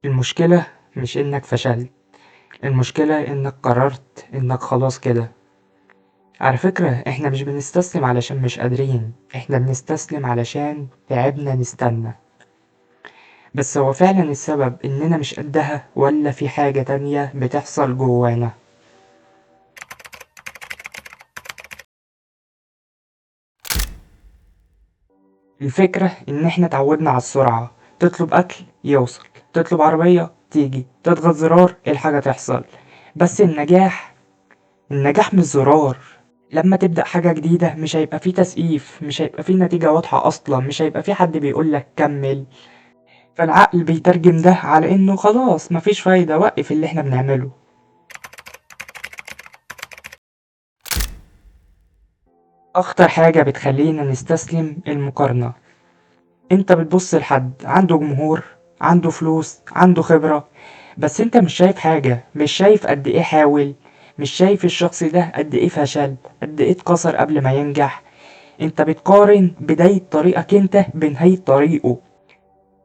المشكلة مش إنك فشلت، المشكلة إنك قررت إنك خلاص كده. على فكرة إحنا مش بنستسلم علشان مش قادرين، إحنا بنستسلم علشان تعبنا نستنى. بس هو فعلا السبب إننا مش قدها ولا في حاجة تانية بتحصل جوانا؟ الفكرة إن إحنا اتعودنا على السرعة، تطلب أكل يوصل، تطلب عربية تيجي، تضغط زرار الحاجة تحصل. بس النجاح مش زرار. لما تبدأ حاجة جديدة مش هيبقى فيه تسقيف، مش هيبقى فيه نتيجة واضحة أصلا، مش هيبقى فيه حد بيقولك كمل. فالعقل بيترجم ده على إنه خلاص مفيش فايدة، وقف اللي إحنا بنعمله. أخطر حاجة بتخلينا نستسلم المقارنة. أنت بتبص لحد عنده جمهور، عنده فلوس، عنده خبرة، بس أنت مش شايف حاجة، مش شايف قد إيه حاول، مش شايف الشخص ده قد إيه فشل، قد إيه اتكسر قبل ما ينجح. أنت بتقارن بداية طريقك أنت بنهاية طريقه،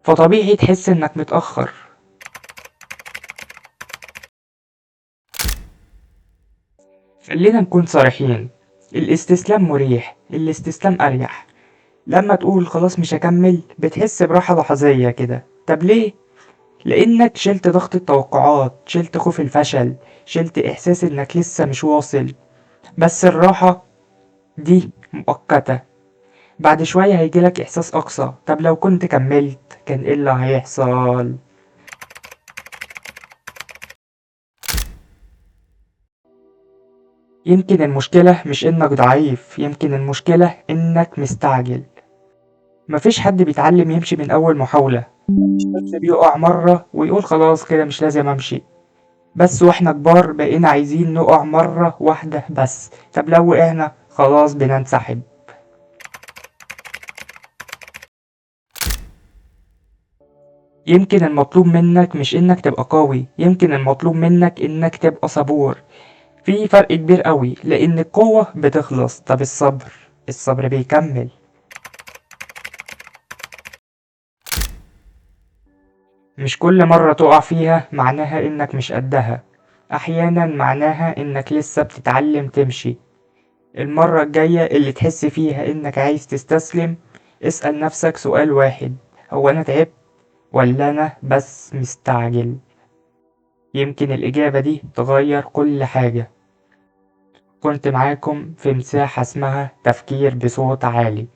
فطبيعي تحس إنك متأخر. خلينا نكون صريحين، الاستسلام مريح، الاستسلام أريح. لما تقول خلاص مش هكمل بتحس براحة لحظية كده. طب ليه؟ لأنك شلت ضغط التوقعات، شلت خوف الفشل، شلت إحساس إنك لسه مش واصل. بس الراحة دي مؤقتة، بعد شوية هيجيلك إحساس أقصى. طب لو كنت كملت كان إيه اللي هيحصل؟ يمكن المشكلة مش إنك ضعيف، يمكن المشكلة إنك مستعجل. مفيش حد بيتعلم يمشي من أول محاولة، مفيش طفل بيقع مرة ويقول خلاص كده مش لازم أمشي. بس واحنا كبار بقينا عايزين نقع مرة واحدة بس. طب لو وقعنا خلاص بننسحب. يمكن المطلوب منك مش إنك تبقى قوي، يمكن المطلوب منك إنك تبقى صبور. في فرق كبير قوي، لأن القوة بتخلص، طب الصبر بيكمل. مش كل مرة تقع فيها معناها إنك مش قدها، أحيانا معناها إنك لسه بتتعلم تمشي. المرة الجاية اللي تحس فيها إنك عايز تستسلم، اسأل نفسك سؤال واحد: هو أنا تعبت ولا أنا بس مستعجل؟ يمكن الإجابة دي تغير كل حاجة. كنت معاكم في مساحة اسمها تفكير بصوت عالي.